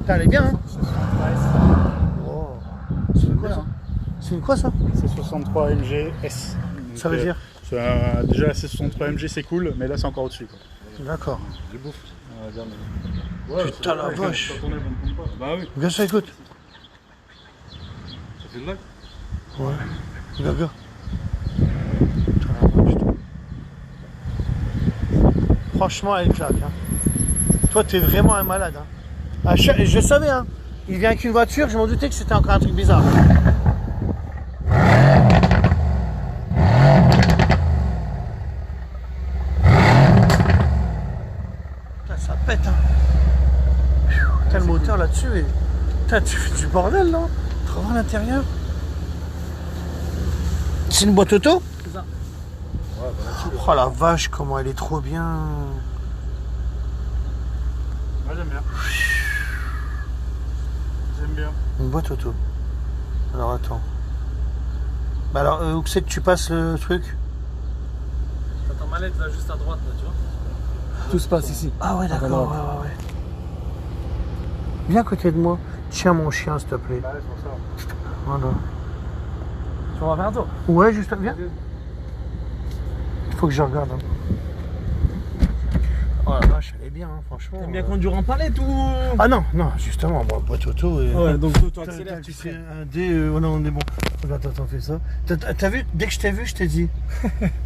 Putain, elle est bien, hein. C'est 63S. Oh. C'est une quoi ça? C'est une quoi ça? C'est 63 MG S. Donc, Ça veut dire? déjà la C63 MG c'est cool, mais là c'est encore au-dessus. D'accord. Je bouffe. Putain la vache. Bah oui. Regarde ça, écoute. Ça fait de là. Ouais. Regarde. Putain la vache. Franchement, elle claque. Hein. Toi, t'es vraiment un malade. Hein. Je savais, hein. Il vient avec une voiture, je m'en doutais que c'était encore un truc bizarre. Putain, ça pète, hein. T'as le moteur là-dessus et... Putain, tu fais du bordel, là. Tu vas voir l'intérieur. C'est une boîte auto? C'est ça. Oh la vache, comment elle est trop bien. Moi j'aime bien. J'aime bien. Une boîte auto. Alors attends. Bah alors, où c'est que tu passes le truc? T'as ta mallette là juste à droite là, tu vois. Tout se passe ici. Ah ouais, d'accord, ouais. Viens à côté de moi. Tiens mon chien, s'il te plaît. Bah, c'est pour ça. Voilà. Tu vas faire un tour. Ouais, juste, viens. Il faut que je regarde. Hein. Oh la vache, elle est bien, hein, franchement. T'aimes bien conduire en palette ou... Ah non, justement, moi, boîte auto. Et... Ouais, donc toi accélères, tu fais un D, oh non, on est bon. Regarde, attends, fais ça. T'as vu, dès que je t'ai vu, je t'ai dit,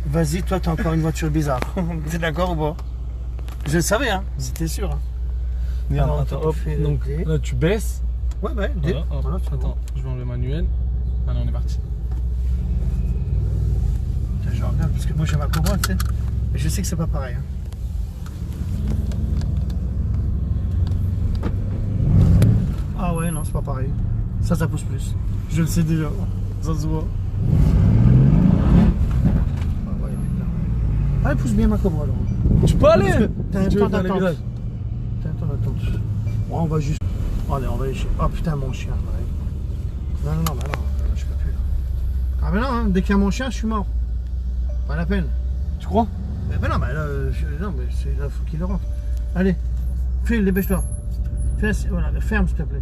vas-y, toi, t'as encore une voiture bizarre. T'es d'accord ou pas? Je le savais, hein, j'étais sûr. Hein. Regarde, Alors, attends, on hop, fait donc D. là tu baisses. Ouais, D. Voilà, hop, Voilà, c'est attends, je vais enlever le manuel. Allez, on est parti. Bon. Je regarde, parce que moi j'ai ma Cobra, tu sais. Mais je sais que c'est pas pareil. Hein. Ah ouais, non, c'est pas pareil. Ça pousse plus. Je le sais déjà. Ça se voit. Ah ouais, putain. Ah, elle pousse bien ma Cobra, alors. Tu peux aller. T'as un Si tu temps veux, dans les d'attente. villages. T'as un temps d'attente. Bon, on va juste... Allez, on va aller chez... Ah putain, mon chien, ouais. Non, je peux plus, là. Ah mais non, hein, dès qu'il y a mon chien, je suis mort. Pas la peine. Tu crois? Mais non, mais là, non, mais c'est là, faut qu'il le rentre. Allez, file, dépêche-toi. Voilà, ferme, s'il te plaît.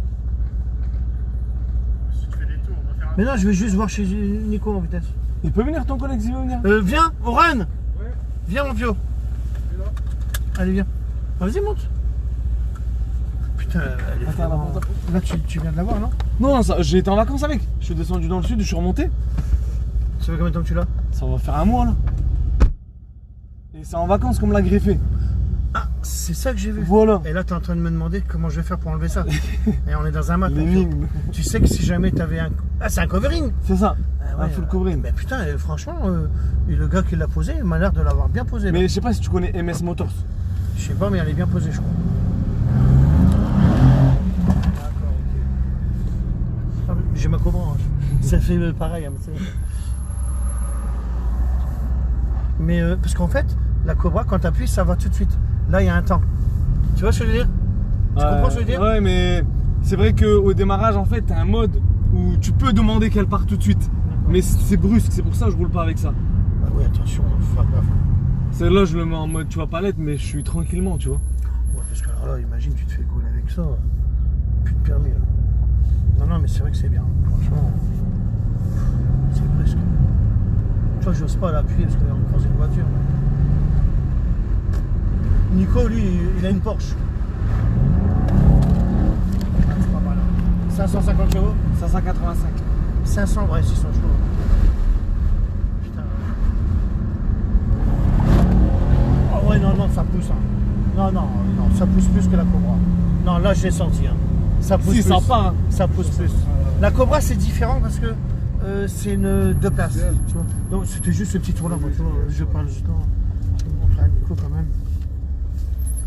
Si tu fais des tours, on va faire un Mais non, je vais juste voir chez Nico en vitesse. Il peut venir ton collègue s'il veut venir. Viens, Oran. Ouais. Viens, mon vieux. là. Allez, viens. Ah, vas-y, monte. Putain, elle est Attends, vraiment... Là, tu viens de la voir, non? Non, j'ai été en vacances avec. Je suis descendu dans le sud, je suis remonté. Ça fait combien de temps que tu l'as? Ça va faire un mois là. Et c'est en vacances qu'on me l'a greffé. Ah, c'est ça que j'ai vu. Voilà. Et là, tu es en train de me demander comment je vais faire pour enlever ça. Et on est dans un mat. L'énigme. Tu sais que si jamais tu avais un... Ah, c'est un covering. C'est ça. Ah Un full covering. Mais putain, franchement, et le gars qui l'a posé, il m'a l'air de l'avoir bien posé. Mais je sais pas si tu connais MS Motors. Je sais pas, mais elle est bien posée, je crois. D'accord, ok. J'ai ma Cobra. Hein. Ça fait pareil. Hein, mais parce qu'en fait, la Cobra, quand tu appuies, ça va tout de suite. Là, il y a un temps. Tu vois ce que je veux dire? Tu comprends ce que je veux dire? Ouais, mais c'est vrai qu'au démarrage, en fait, t'as un mode où tu peux demander qu'elle parte tout de suite. Mais c'est brusque, c'est pour ça que je roule pas avec ça. Ah oui, attention, faut faire gaffe. Celle-là, je le mets en mode, tu vois, palette, mais je suis tranquillement, tu vois. Ouais, parce que alors là, imagine, tu te fais gauler avec ça. Plus de permis, là. Non, mais c'est vrai que c'est bien. Franchement, c'est presque. Tu vois, j'ose pas l'appuyer parce qu'on est dans une voiture. Nico, lui, il a une Porsche. Ah, c'est pas mal. 550 chevaux. 585. 500, ouais, 600 chevaux. Putain. Oh ouais, non, ça pousse. Hein. Non, ça pousse plus que la Cobra. Non, là, je l'ai senti. Hein. Ça pousse Si, plus. sympa, hein. Ça pousse plus. La Cobra, c'est différent parce que c'est une deux places. Tu vois. Donc, c'était juste ce petit tour-là. Moi, tu vois, je parle justement. Je vais montrer à Nico quand même.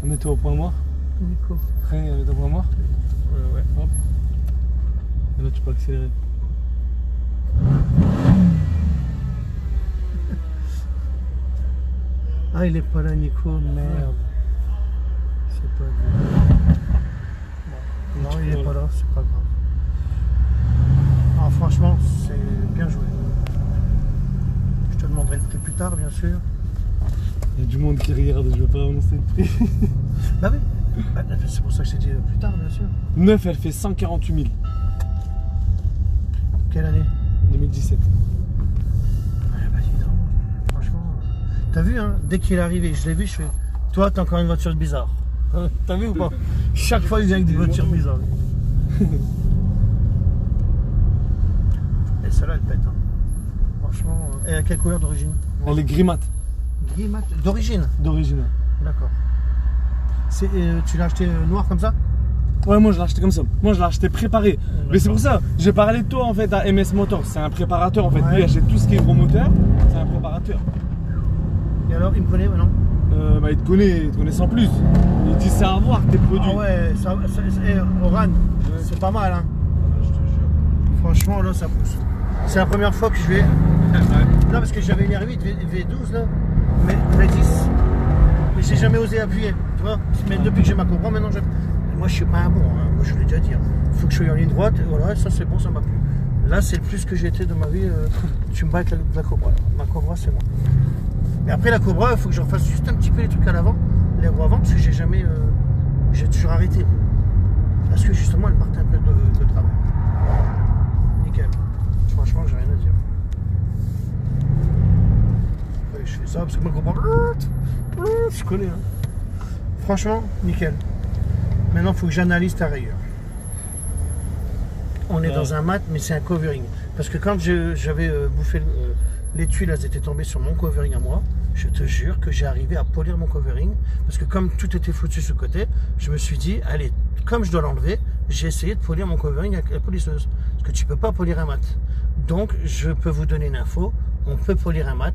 Mets-toi au point mort. Nico. Allez, mets-toi au point mort. Ouais. Hop. Et là, tu peux accélérer. Ah, il est pas là, Nico. Merde. C'est pas lui. Bon. Non, il est pas là. C'est pas grave. Ah, franchement, c'est bien joué. Je te demanderai le prix plus tard, bien sûr. Il y a du monde qui regarde, je vais pas annoncer le prix. Bah oui, C'est pour ça que je t'ai dit plus tard, bien sûr. Neuf, elle fait 148 000. Quelle année? 2017. Ah bah dis donc, franchement. T'as vu, hein, dès qu'il est arrivé, je l'ai vu, je fais. Toi, t'as encore une voiture bizarre. T'as vu ou pas? Chaque fois, il vient avec des voitures bizarres. Et celle-là, elle pète. Hein. Franchement. Et à quelle couleur d'origine? Elle est gris mat. Gris mat. D'origine? D'origine. D'accord. Tu l'as acheté noir comme ça? Ouais, moi je l'ai acheté comme ça. Moi je l'ai acheté préparé. Mais c'est pour ça, j'ai parlé de toi en fait à MS Motors. C'est un préparateur en fait. Ouais. Lui il achète tout ce qui est gros moteur. C'est un préparateur. Et alors, il me connaît maintenant? Il te connaît sans plus. Il dit c'est à voir tes produits. Ah ouais, Oran, c'est pas mal, hein. Je te jure. Franchement, là, ça pousse. C'est la première fois que je vais. Non, parce que j'avais une R8 V12 là, mais V10. Mais j'ai jamais osé appuyer, tu vois. Mais depuis que j'ai ma Cobra, maintenant, moi je suis pas un bon, hein. Moi je voulais déjà dire. Il faut que je sois en ligne droite, et voilà, ça c'est bon, ça m'a plu. Là, c'est le plus que j'ai été de ma vie. Tu me bats avec la Cobra. Ma Cobra, c'est moi. Mais après la Cobra, il faut que je refasse juste un petit peu les trucs à l'avant, les roues avant, parce que j'ai jamais. J'ai toujours arrêté. Parce que justement, elle partait un peu de travers. Nickel. Franchement, j'ai rien à dire. Ouais, je fais ça parce que moi, Cobra. Je connais, hein. Franchement, nickel. Maintenant, il faut que j'analyse ta rayure. On est dans un mat, mais c'est un covering. Parce que quand j'avais bouffé les tuiles, elles étaient tombées sur mon covering à moi. Je te jure que j'ai arrivé à polir mon covering. Parce que comme tout était foutu sur le côté, je me suis dit, allez, comme je dois l'enlever, j'ai essayé de polir mon covering avec la polisseuse. Parce que tu ne peux pas polir un mat. Donc, je peux vous donner une info. On peut polir un mat.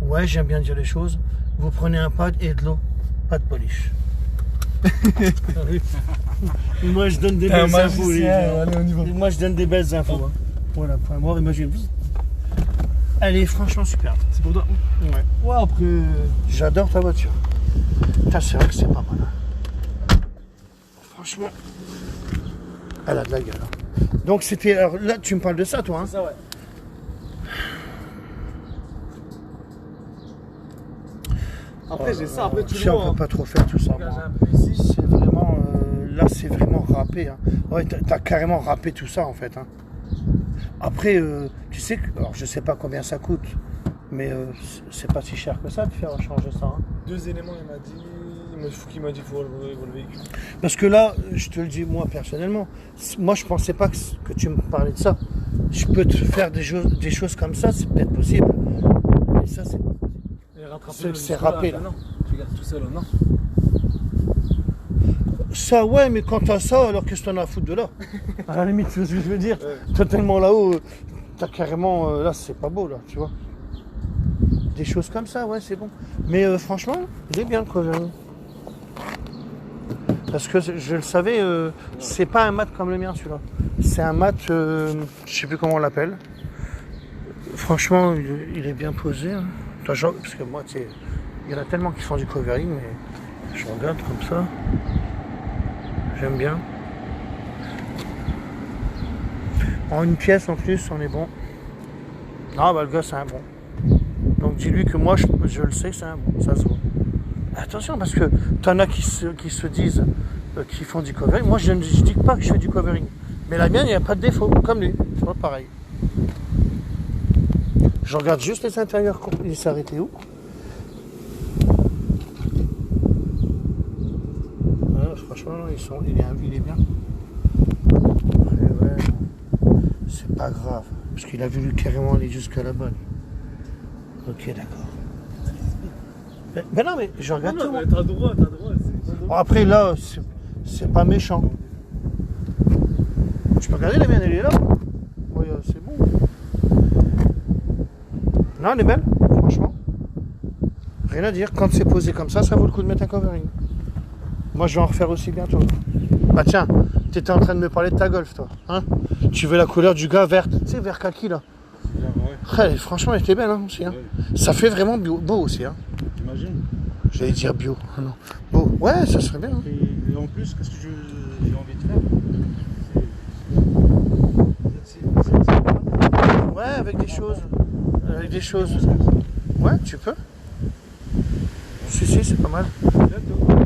Ouais, j'aime bien dire les choses. Vous prenez un pad et de l'eau. Pas de polish. Moi, je donne des belles infos. Allez, on y va. Moi, je donne des belles infos. Hein. Voilà, point mort, imagine. Elle est franchement superbe. C'est pour toi. Ouais. Ouais, après. J'adore ta voiture. Putain, c'est vrai que c'est pas mal. Franchement, elle a de la gueule. Hein. Donc, c'était. Alors là, tu me parles de ça, toi. Hein. C'est ça, ouais. Après, j'ai ça, après tu Tu le sais, vois. on peut pas trop faire tout ça. Regarde, Moi. j'ai un peu ici. C'est vraiment. Là, c'est vraiment râpé. Hein. Ouais, t'as carrément râpé tout ça, en fait. Hein. Après, tu sais que. Alors, je sais pas combien ça coûte. Mais c'est pas si cher que ça de faire changer ça. Hein. 2 éléments, il m'a dit. Il m'a dit qu'il faut relever le véhicule. Parce que là, je te le dis moi personnellement, moi je pensais pas que tu me parlais de ça. Je peux te faire des choses comme ça, c'est peut-être possible. Mais ça, c'est pas possible. C'est râpé là. Non, tu gardes tout seul, non. Ça, ouais, mais quand t'as ça, alors qu'est-ce que t'en as à foutre de là? À la limite, c'est ce que je veux dire. T'as tellement là-haut, t'as carrément. Là, c'est pas beau là, tu vois. Des choses comme ça, ouais, c'est bon. Mais franchement, il est bien le covering. Parce que je le savais, c'est pas un mat comme le mien celui-là. C'est un mat, je sais plus comment on l'appelle. Franchement, il est bien posé. Hein. Attends, parce que moi, tu sais, il y en a tellement qui font du covering, mais je regarde comme ça. J'aime bien. En une pièce en plus, on est bon. Ah bah le gars, c'est un bon. Donc dis-lui que moi, je le sais que c'est un bon, ça se voit. Attention, parce que t'en as qui se disent qu'ils font du covering. Moi, je ne dis pas que je fais du covering. Mais la mienne, il n'y a pas de défaut, comme lui. Tu vois, pareil. Je regarde juste les intérieurs. Il s'est arrêté où? Ouais, franchement, il est bien. Ouais, c'est pas grave. Parce qu'il a voulu carrément aller jusqu'à la bonne. Ok, d'accord. Ben non, mais je regarde tout. Mais t'as droit. Bon, après, là, c'est pas méchant. Tu peux regarder la mienne, elle est là. Ouais, c'est bon. Non, elle est belle, franchement. Rien à dire. Quand c'est posé comme ça vaut le coup de mettre un covering. Moi, je vais en refaire aussi bientôt. Bah tiens, t'étais en train de me parler de ta Golf, toi. Hein? Tu veux la couleur du gars verte, tu sais, vert kaki, là. Ouais, franchement, elle était belle, hein, aussi. Hein. Ouais. Ça fait vraiment beau aussi. Hein. T'imagines? J'allais dire bio. Non. Beau. Ouais, ça serait bien. Hein. Et en plus, qu'est-ce que j'ai envie de faire? Ouais, avec des choses. Avec des choses. Ouais, tu peux. Si, c'est pas mal.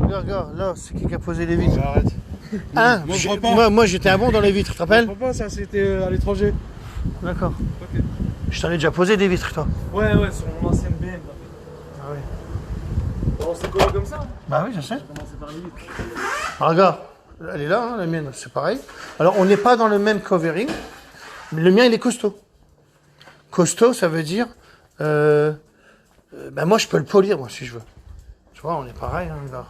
Regarde, là, c'est qui a posé les vitres. Arrête. Hein, Moi, je crois pas. moi, j'étais un bon dans les vitres, tu te rappelles? Pas, ça c'était à l'étranger. D'accord. Ok. Je t'en ai déjà posé des vitres, toi. Ouais, sur mon ancienne BM. Là. Ah oui. Bon, c'est quoi comme ça? Bah oui, je sais. Commencer par les vitres. Ah, regarde, elle est là, hein, la mienne, c'est pareil. Alors, on n'est pas dans le même covering, mais le mien, il est costaud. Costaud, ça veut dire, ben moi, je peux le polir, moi, si je veux. Tu vois, on est pareil, hein, là.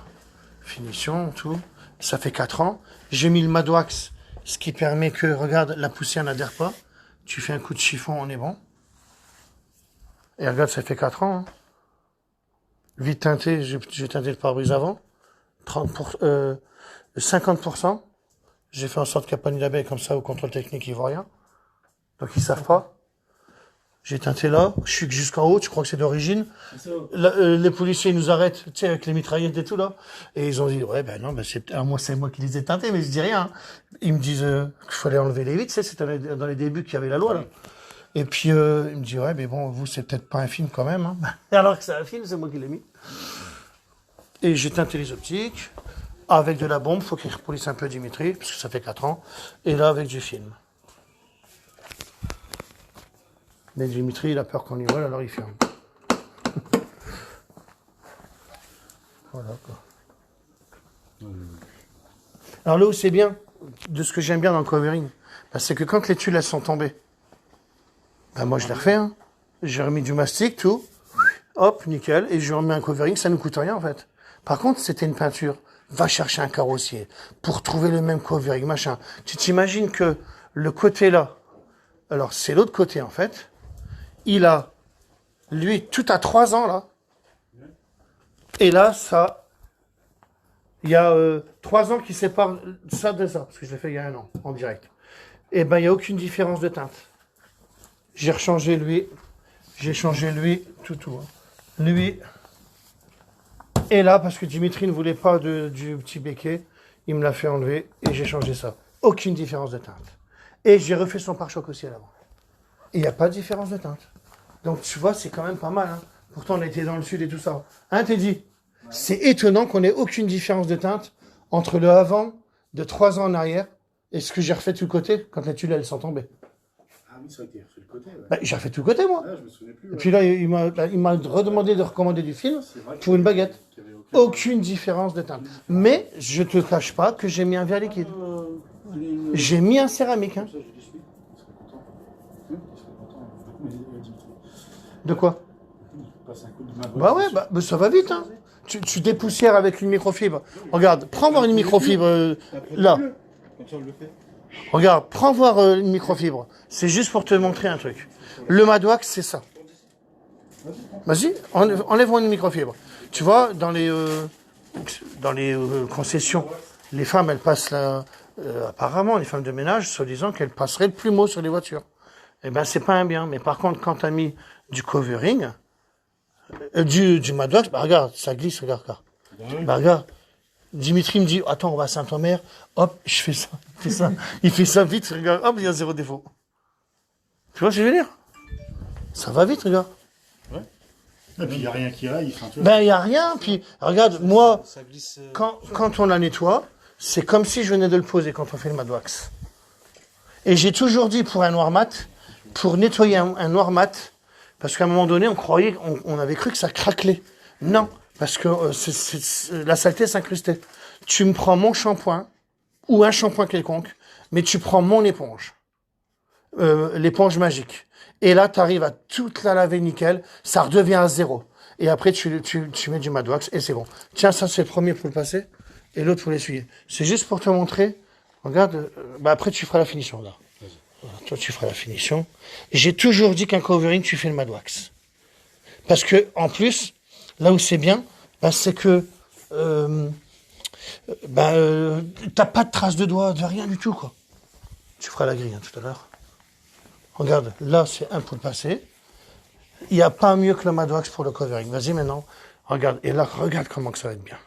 Finition, tout. Ça fait 4 ans. J'ai mis le Madwax, ce qui permet que, regarde, la poussière n'adhère pas. Tu fais un coup de chiffon, on est bon. Et regarde, ça fait 4 ans. Hein. Vite teinté, j'ai teinté le pare-brise avant. 50%. J'ai fait en sorte qu'il n'y a pas ni d'abeille comme ça au contrôle technique, ils voient rien. Donc ils savent pas. J'ai teinté là, je suis jusqu'en haut, tu crois que c'est d'origine. Les policiers nous arrêtent, tu sais, avec les mitraillettes et tout là. Et ils ont dit, ouais, ben non, ben c'est moi qui les ai teintés, mais je dis rien. Ils me disent qu'il fallait enlever les vitres, tu sais, c'était dans les débuts qu'il y avait la loi là. Et puis ils me disent, ouais, mais bon, vous, c'est peut-être pas un film quand même. Hein. Alors que c'est un film, c'est moi qui l'ai mis. Et j'ai teinté les optiques. Avec de la bombe, faut qu'il repolisse un peu Dimitri, parce que ça fait 4 ans. Et là, avec du film. Mais Dimitri, il a peur qu'on y vole, alors il ferme. Voilà, quoi. Alors là où c'est bien, de ce que j'aime bien dans le covering, bah, c'est que quand les tuiles, elles sont tombées, bah, moi, je l'ai refait. Hein. J'ai remis du mastic, tout. Hop, nickel. Et je remets un covering, ça ne nous coûte rien, en fait. Par contre, c'était une peinture. Va chercher un carrossier pour trouver le même covering, machin. Tu t'imagines que le côté là, alors c'est l'autre côté, en fait. Il a, lui, tout à 3 ans, là. Et là, ça, il y a 3 ans qui séparent ça de ça, parce que je l'ai fait il y a 1 an, en direct. Et ben, il n'y a aucune différence de teinte. J'ai rechangé lui, j'ai changé lui, tout. Hein. Lui, et là, parce que Dimitri ne voulait pas du petit béquet, il me l'a fait enlever, et j'ai changé ça. Aucune différence de teinte. Et j'ai refait son pare-choc aussi à l'avant. Il n'y a pas de différence de teinte. Donc tu vois, c'est quand même pas mal. Hein. Pourtant, on était dans le sud et tout ça. Hein, Teddy? Ouais. C'est étonnant qu'on ait aucune différence de teinte entre le avant de 3 ans en arrière et ce que j'ai refait de tout côté quand les tuiles, elles sont tombées. Ah oui, ça a été refait le côté. Ouais. Bah, j'ai refait tout le côté, moi. Ouais, je me souvenais plus. Ouais. Et puis là, il m'a redemandé de recommander du film pour une baguette. Aucune différence de teinte. Mais je te cache pas que j'ai mis un verre liquide. J'ai mis un céramique. Hein. De quoi? Bah ouais, bah, ça va vite. Hein. Tu dépoussières avec une microfibre. Regarde, prends voir une microfibre là. Regarde, prends voir une microfibre. C'est juste pour te montrer un truc. Le Madwax, c'est ça. Vas-y, enlève-moi une microfibre. Tu vois, dans les concessions, les femmes, elles passent là. Apparemment, les femmes de ménage, soi-disant qu'elles passeraient le plumeau sur les voitures. Eh ben, c'est pas un bien. Mais par contre, quand tu as mis du covering, du Madwax, bah regarde, ça glisse, regarde. Bah regarde. Dimitri me dit, attends, on va à Saint-Omer. Hop, je fais ça, il fait ça vite, regarde. Hop, il y a 0 défaut. Tu vois ce que je veux dire? Ça va vite, regarde. Ouais. Et puis, il n'y a rien qui aille. Ben, il n'y a rien. Puis, regarde, moi, quand on la nettoie, c'est comme si je venais de le poser quand on fait le Madwax. Et j'ai toujours dit pour un noir mat, pour nettoyer un noir mat, parce qu'à un moment donné, on avait cru que ça craquelait. Non, parce que la saleté s'incrustait. Tu me prends mon shampoing, ou un shampoing quelconque, mais tu prends mon éponge. L'éponge magique. Et là, tu arrives à toute la laver nickel, ça redevient à 0. Et après, tu mets du Madwax et c'est bon. Tiens, ça, c'est le premier pour le passer, et l'autre pour l'essuyer. C'est juste pour te montrer. Regarde, après, tu feras la finition, là. Voilà, toi, tu feras la finition. J'ai toujours dit qu'un covering, tu fais le Madwax. Parce que, en plus, là où c'est bien, c'est que t'as pas de traces de doigts, de rien du tout, quoi. Tu feras la grille tout à l'heure. Regarde, là, c'est un pour le passer. Il n'y a pas mieux que le Madwax pour le covering. Vas-y, maintenant. Regarde. Et là, regarde comment que ça va être bien.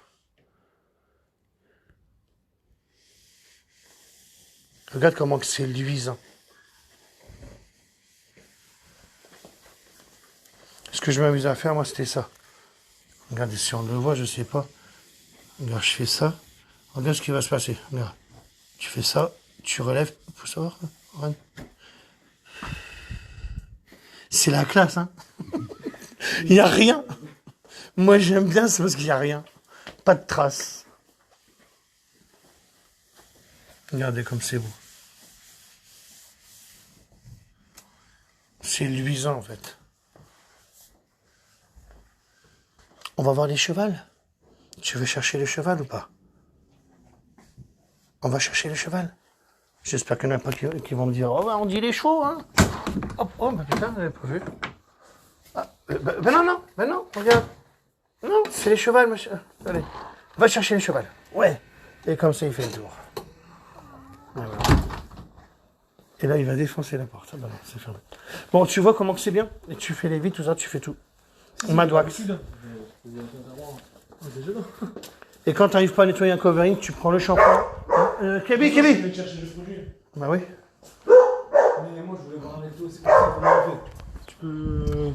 Regarde comment que c'est luisant. Ce que je m'amusais à faire, moi, c'était ça. Regardez, si on le voit, je sais pas. Regarde, je fais ça. Regarde ce qui va se passer. Regarde. Tu fais ça, tu relèves. Faut savoir. Regarde. C'est la classe, hein. Il n'y a rien. Moi, j'aime bien, c'est parce qu'il n'y a rien. Pas de traces. Regardez comme c'est beau. C'est luisant, en fait. On va voir les chevals. Tu veux chercher le cheval ou pas? On va chercher le cheval. J'espère qu'il n'y en a pas qui vont me dire, oh, bah, on dit les chevaux, hein. Hop, oh, bah putain, j'avais pas vu. Ah, ben non, regarde. Non, c'est les chevals, monsieur. Allez, va chercher les chevals. Ouais. Et comme ça, il fait le tour. Voilà. Et là, il va défoncer la porte. Ah bah non, c'est fermé. Bon, tu vois comment que c'est bien? Et tu fais les vides, tout ça, tu fais tout. Madwax. Et quand tu n'arrives pas à nettoyer un covering, tu prends le shampoing. Kébi Bah oui. Mais moi, je voulais voir avec toi, c'est pour ça comment on fait. Tu peux...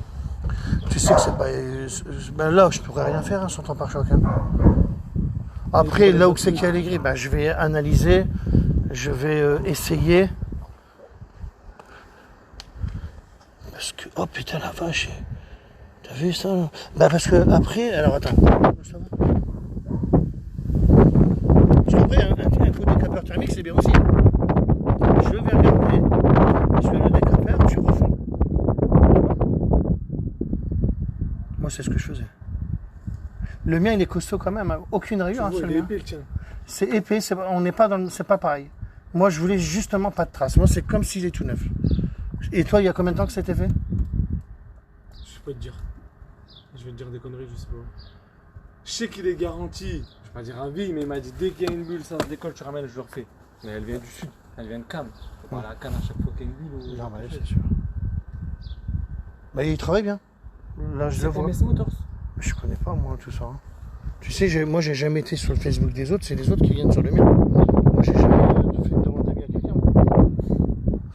Tu sais que c'est pas... Ben là, je pourrais rien faire, hein, sur ton pare-choc. Hein. Après, là où c'est qu'il y a les grilles, ben, je vais analyser, je vais essayer. Parce que... Oh putain, la vache. T'as vu ça là? Ben parce que après... Alors attends. Ça va? Parce qu'après, un coup de décapeur thermique, c'est bien aussi. Je vais regarder. Je vais le décapeur, tu refonds. Moi, c'est ce que je faisais. Le mien, il est costaud quand même. Hein. Aucune rayure, hein, celui-là. C'est épais, on n'est pas dans... C'est pas pareil. Moi, je voulais justement pas de traces. Moi, c'est comme s'il est tout neuf. Et toi, il y a combien de temps que c'était fait? Je sais pas te dire. Je vais te dire des conneries, je sais pas. Je sais qu'il est garanti, je vais pas dire à vie, mais il m'a dit dès qu'il y a une bulle, ça se décolle, tu ramènes, je le refais. Mais elle vient du sud, elle vient de Cannes. Faut pas aller à Cannes à chaque fois qu'il y a une bulle. Ou... Non, bah, c'est sûr. Bah, il travaille bien. Là, je le vois. MS Motors. Je connais pas, moi, tout ça. Hein. Tu sais, moi, j'ai jamais été sur le Facebook des autres, c'est les autres qui viennent sur le mien. Moi, j'ai jamais fait une demande d'avis à quelqu'un.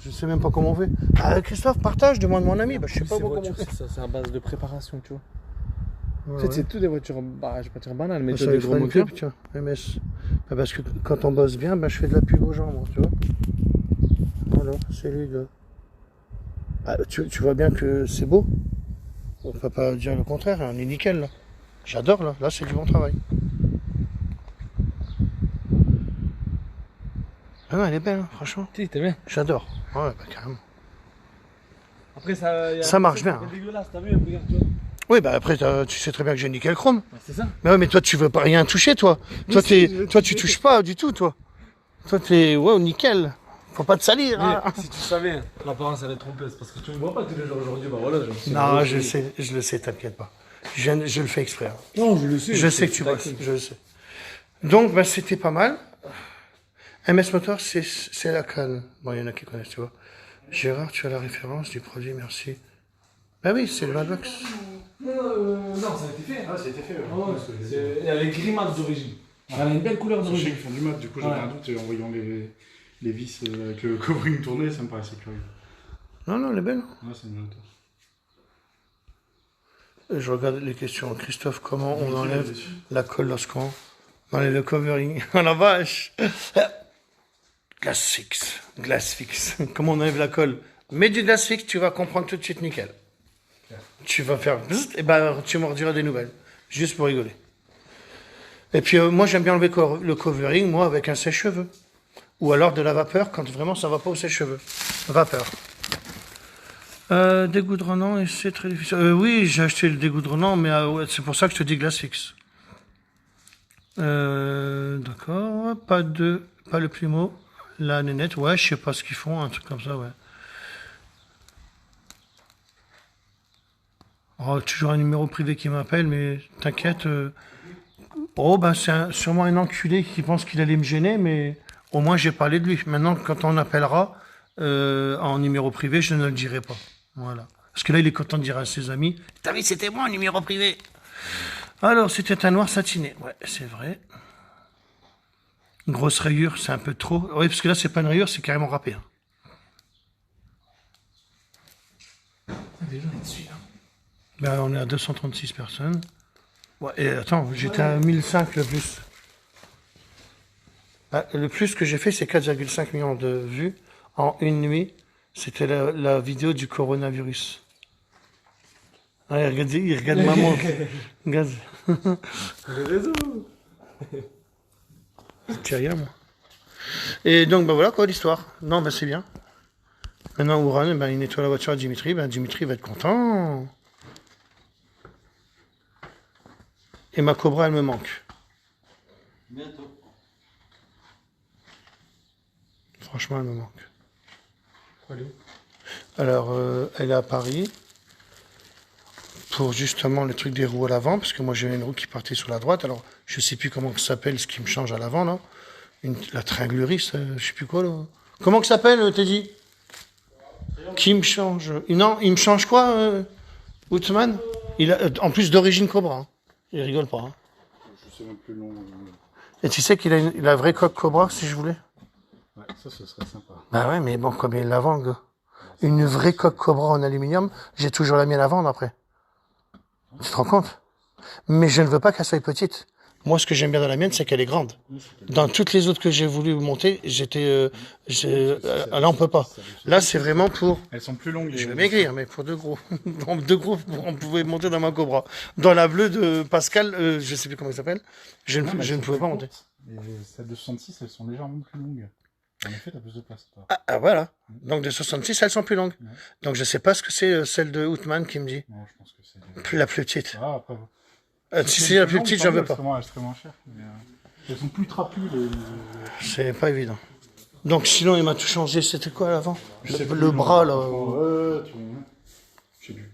Je sais même pas comment on fait. Ah, Christophe, partage, demande mon ami. Bah, je sais pas comment on fait. C'est à base de préparation, tu vois. Ouais, En fait, ouais. c'est tout des voitures, bah, je vais pas dire banales, mais Moi, tu ça as lui des fera gros une pub, moteurs. tiens, MS. Bah, parce que quand on bosse bien, bah, je fais de la pub aux gens, moi, tu vois. Voilà, c'est lui, là. Ah, tu vois bien que c'est beau. On peut pas dire le contraire, hein, on est nickel, là. J'adore, là. Là, c'est du bon travail. Ah non, elle est belle, hein, franchement. Si, t'es bien. J'adore. Ouais, bah, carrément. Après, ça, Ça marche bien, C'est hein. dégueulasse, t'as vu, regarde, tu vois. Oui, bah après, tu sais très bien que j'ai nickel chrome. Bah, c'est ça. Mais ouais, mais toi, tu veux pas rien toucher, toi. Toi, si, toi, tu touches pas du tout, toi. Toi, t'es, ouais, nickel. Faut pas te salir, hein. Mais si tu savais, l'apparence elle est trompeuse parce que tu me vois pas tous les jours aujourd'hui, bah voilà. Non, je le sais, t'inquiète pas. Je le fais exprès. Hein. Non, je le sais. Je sais que tu bosses, je le sais. Donc, bah, c'était pas mal. MS Motor, c'est la canne. Bon, il y en a qui connaissent, tu vois. Gérard, tu as la référence du produit, merci. Bah oui, c'est le Madbox. Non, ça a été fait. Ah, c'était fait. Il y a les grimaces d'origine. Elle a une belle couleur Je sais d'origine. qu'ils font du mat, du coup j'avais un doute et en voyant les vis avec le covering tourné, ça me paraissait curieux. Non, non, elle est belle. Ouais, c'est une belle auto. Je regarde les questions. Christophe, comment on enlève la colle lorsqu'on enlève le covering? Oh la vache! Glace fixe. Glace fixe. Comment on enlève la colle? Mets du glace fixe, tu vas comprendre tout de suite nickel. Tu vas faire bzzzt, et ben tu m'en rediras des nouvelles. Juste pour rigoler. Et puis moi j'aime bien enlever le covering, moi avec un sèche-cheveux. Ou alors de la vapeur quand vraiment ça va pas au sèche-cheveux. Vapeur. Dégoudronnant, et c'est très difficile. Oui, j'ai acheté le dégoudronnant, mais ouais, c'est pour ça que je te dis glace fixe. D'accord. Pas le plumeau. La nénette, ouais, je sais pas ce qu'ils font, un truc comme ça, ouais. Oh, toujours un numéro privé qui m'appelle, mais t'inquiète. Oh, ben c'est sûrement un enculé qui pense qu'il allait me gêner, mais au moins j'ai parlé de lui. Maintenant, quand on appellera en numéro privé, je ne le dirai pas. Voilà. Parce que là, il est content de dire à ses amis, t'as vu, c'était moi, un numéro privé. Alors, c'était un noir satiné. Ouais, c'est vrai. Une grosse rayure, c'est un peu trop. Oui, parce que là, c'est pas une rayure, c'est carrément râpé. Hein. Déjà, on est dessus, hein. Ben, on est à 236 personnes. Ouais, et attends, j'étais à 1005 le plus. Ah, le plus que j'ai fait, c'est 4,5 millions de vues en une nuit. C'était la vidéo du coronavirus. Ah, il regarde maman. Regarde. Les réseaux. C'est rien, moi. Et donc, ben voilà quoi l'histoire. Non, ben c'est bien. Maintenant, Ouran, ben, il nettoie la voiture à Dimitri. Ben, Dimitri va être content. Et ma Cobra, elle me manque. Bientôt. Franchement, elle me manque. Allez. Alors, elle est à Paris pour justement le truc des roues à l'avant, parce que moi j'avais une roue qui partait sur la droite. Alors, je sais plus comment ça s'appelle ce qui me change à l'avant là. La tringlerie, ça, je sais plus quoi là. Comment que ça s'appelle, Teddy? Qui me change? Non, il me change quoi, Outman? Il a, en plus d'origine Cobra. Hein. Il rigole pas. Hein. Je sais même plus le nom. Et tu sais qu'il a la vraie coque Cobra, si je voulais? Ouais, ça, ce serait sympa. Bah ouais, mais bon, combien il la vend, gars? Une vraie coque Cobra en aluminium, j'ai toujours la mienne à vendre après. Tu te rends compte? Mais je ne veux pas qu'elle soit petite. Moi, ce que j'aime bien dans la mienne, c'est qu'elle est grande. Dans toutes les autres que j'ai voulu monter, là, on peut pas. Là, c'est vraiment pour... Elles sont plus longues. Je vais maigrir, mais pour deux gros. Deux gros, on pouvait monter dans ma Cobra. Dans la bleue de Pascal, je sais plus comment il s'appelle, je ne pouvais pas monter. Et celles de 66, elles sont légèrement plus longues. En effet, t'as plus de place, toi. Ah, voilà. Donc, de 66, elles sont plus longues. Ouais. Donc, je sais pas ce que c'est celle de Outman qui me dit. Non, je pense que c'est... La plus petite. Ah, après... Si c'est la plus petite, j'en veux pas. Elles seraient moins chères. Mais, elles sont plus trapues, C'est pas évident. Donc, sinon, il m'a tout changé. C'était quoi à l'avant? Je sais Le plus, bras, là. Ouais, je sais plus.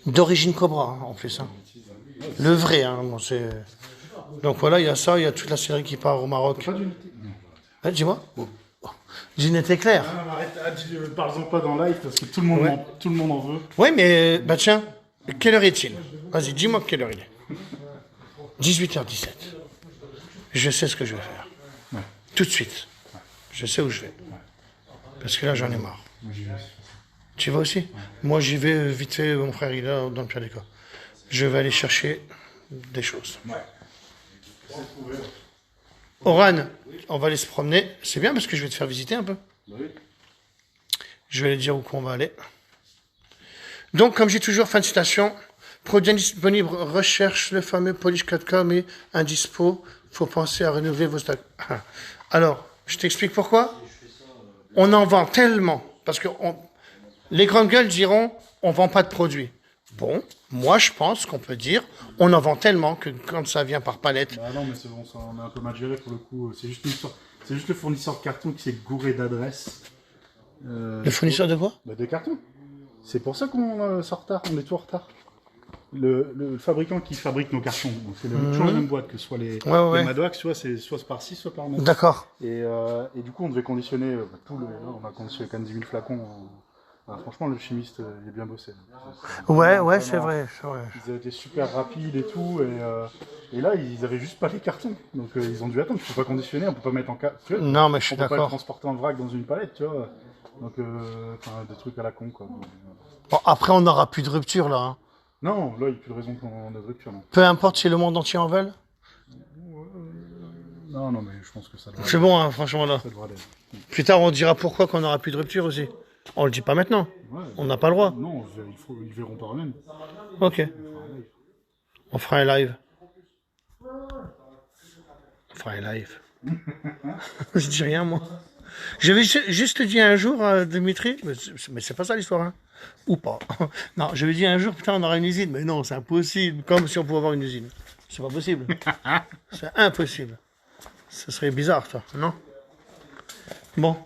D'origine Cobra, hein, en plus. Hein. Le vrai, hein. Bon, c'est... Donc, voilà, il y a ça. Il y a toute la série qui part au Maroc. Pas d'unité. Ah, dis-moi. D'unité claire. Non, arrête, parle-en pas dans live parce que tout le monde en veut. Oui, mais, bah tiens, quelle heure est-il? Vas-y, dis-moi quelle heure il est. 18h17. Je sais ce que je vais faire. Ouais. Tout de suite. Je sais où je vais. Parce que là, j'en ai marre. Moi, j'y vais. Tu vas aussi? Moi, j'y vais vite fait, mon frère, il est là, dans le pire des cas. Je vais aller chercher des choses. Ouais. Oran, on va aller se promener. C'est bien parce que je vais te faire visiter un peu. Oui. Je vais aller dire où qu'on va aller. Donc, comme j'ai toujours, fin de citation, produit disponible, recherche le fameux polish 4K, mais indispo, faut penser à renouveler vos stocks. Alors, je t'explique pourquoi. On en vend tellement, parce que les grandes gueules diront, on vend pas de produits. Bon, moi je pense qu'on peut dire, on en vend tellement que quand ça vient par palette. Bah non, mais c'est bon, ça, on est un peu mal géré pour le coup. C'est juste le fournisseur de carton qui s'est gouré d'adresses. Le fournisseur de quoi? Bah, des cartons. C'est pour ça qu'on est en retard, on est tout en retard. Le fabricant qui fabrique nos cartons, donc c'est toujours la même boîte, que ce soit les Madwax, c'est soit par-ci, soit par-là. D'accord. Et du coup, on devait conditionner on a conditionné quand même 10 000 flacons. Franchement, le chimiste, il a bien bossé. Ouais, c'est vrai. Ils avaient été super rapides et tout, et là, ils avaient juste pas les cartons. Donc, ils ont dû attendre. Tu peux pas conditionner, on peut pas mettre en Non, mais je suis on peut pas le d'accord. transporter en vrac dans une palette, tu vois. Donc, des trucs à la con, quoi. Bon, après, on n'aura plus de rupture, là. Hein. Non, là, il n'y a plus de raison qu'on ait de rupture, non. Peu importe si le monde entier en veut. Non, mais je pense que ça devrait C'est bon, hein, franchement, là. ça devrait aller. Plus tard, on dira pourquoi qu'on n'aura plus de rupture aussi. On le dit pas maintenant. Ouais, On n'a pas le droit. non, ils verront par eux-mêmes. Ok. On fera un live. Je dis rien, moi. Je vais juste te dire un jour, Dimitri, mais c'est pas ça l'histoire, hein. Ou pas. Non, je vais dire un jour, putain, on aura une usine. Mais non, c'est impossible. Comme si on pouvait avoir une usine. C'est pas possible. C'est impossible. Ce serait bizarre, ça, non? Bon.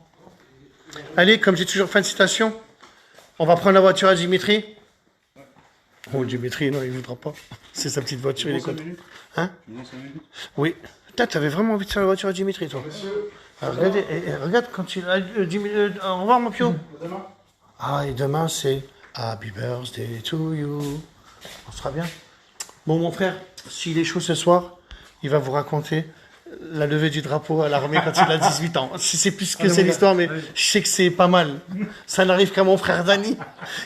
Allez, comme j'ai toujours fin de citation, on va prendre la voiture à Dimitri. Oh, Dimitri, non, il voudra pas. C'est sa petite voiture, il est content. Hein? Oui. Putain, t'avais vraiment envie de faire la voiture à Dimitri, toi. Alors, regardez, regarde quand il a... au revoir, mon pio. Ah, et demain, c'est Happy Birthday to you. On sera bien. Bon, mon frère, s'il est chaud ce soir, il va vous raconter la levée du drapeau à l'armée quand il a 18 ans. Je sais plus ce que c'est l'histoire, mais je sais que c'est pas mal. Ça n'arrive qu'à mon frère Dani.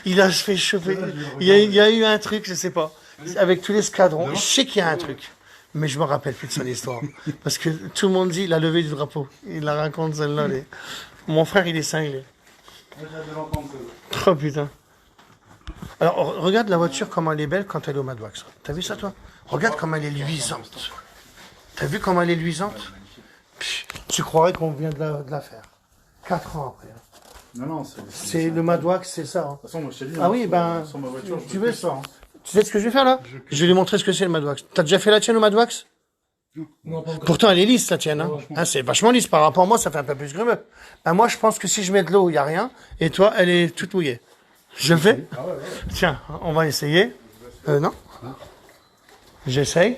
Il a fait chauffer. Il y a eu un truc, je sais pas. avec tous les escadrons. Je sais qu'il y a un truc, mais je me rappelle plus de son histoire. Parce que tout le monde dit la levée du drapeau. Il la raconte celle-là. Mon frère, il est cinglé. Oh putain. Alors, regarde la voiture, comment elle est belle quand elle est au Madwax. T'as vu ça, toi? Regarde comment elle est luisante. T'as vu comment elle est luisante? Tu croirais qu'on vient de la faire. 4 ans après. Non, c'est le Madwax, c'est ça. Hein. De toute façon, moi, je t'ai dit, ah oui, sur ma voiture, tu veux ça, hein. Tu sais ce que je vais faire là? Je vais lui montrer ce que c'est le Madwax. T'as déjà fait la tienne au Madwax? Non, pourtant, elle est lisse, la tienne. Hein, c'est vachement lisse. Par rapport à moi, ça fait un peu plus grumeux. Ben, moi, je pense que si je mets de l'eau, il n'y a rien. Et toi, elle est toute mouillée. Je fais? Tiens, on va essayer. Non? J'essaye.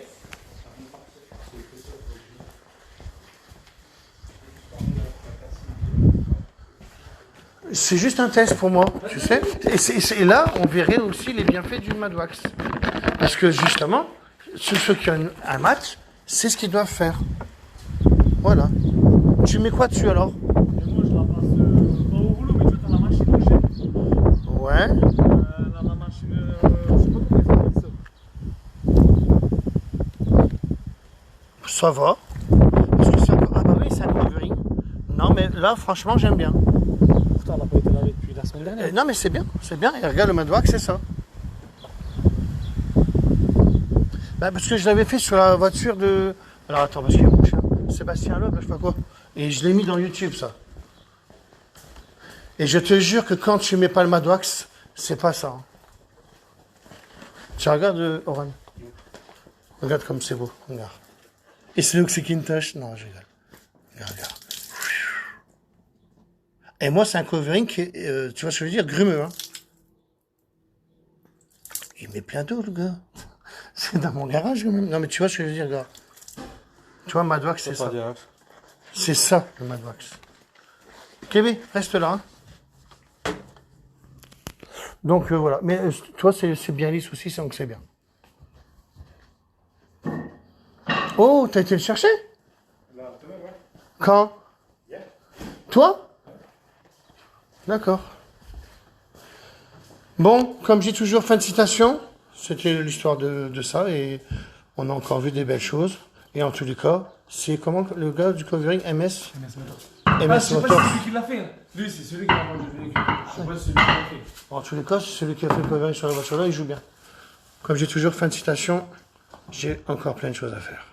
C'est juste un test pour moi, tu sais. Et là, on verrait aussi les bienfaits du Madwax. Parce que justement, ceux qui ont un mat, c'est ce qu'ils doivent faire. Voilà. Tu mets quoi dessus alors? Moi, je la passe pas au rouleau, mais tu vois, t'as la machine que j'ai. Ouais. La machine, je sais pas comment ça s'appelle ça. Ça va. Parce que ah bah oui, c'est un covering. Non, mais là, franchement, j'aime bien. Pourtant, on n'a pas été lavé depuis la semaine dernière. Non, mais c'est bien, c'est bien. Et regarde le Madwax, c'est ça. Bah, parce que je l'avais fait sur la voiture de... Alors attends, parce qu'il y a mon chien. Sébastien Loeb, je sais pas quoi. Et je l'ai mis dans YouTube, ça. Et je te jure que quand tu mets pas le Madwax, c'est pas ça. Hein. Tu regardes, Oran. Regarde comme c'est beau. Regarde. Et c'est l'Oxykintosh. Non, je rigole. Regarde. Et moi, c'est un covering qui est, tu vois ce que je veux dire, grumeux. Hein. Il met plein d'eau, le gars. C'est dans mon garage. Non, mais tu vois ce que je veux dire, gars. Tu vois, Madwax, c'est ça. C'est ça, le Madwax. Kevin, reste là. Hein. Donc, voilà. Mais toi, c'est bien lisse aussi, donc c'est bien. Oh, t'as été le chercher? Quand? Toi? D'accord. Bon, comme j'ai toujours fin de citation, c'était l'histoire de ça et on a encore vu des belles choses. Et en tous les cas, c'est comment le gars du covering MS Motors. Je sais pas si c'est celui qui l'a fait. Hein. Lui, c'est celui qui a vendu le véhicule. Je sais pas si c'est celui qui l'a fait. En tous les cas, c'est celui qui a fait le covering sur la voiture là, il joue bien. Comme j'ai toujours fin de citation, j'ai encore plein de choses à faire.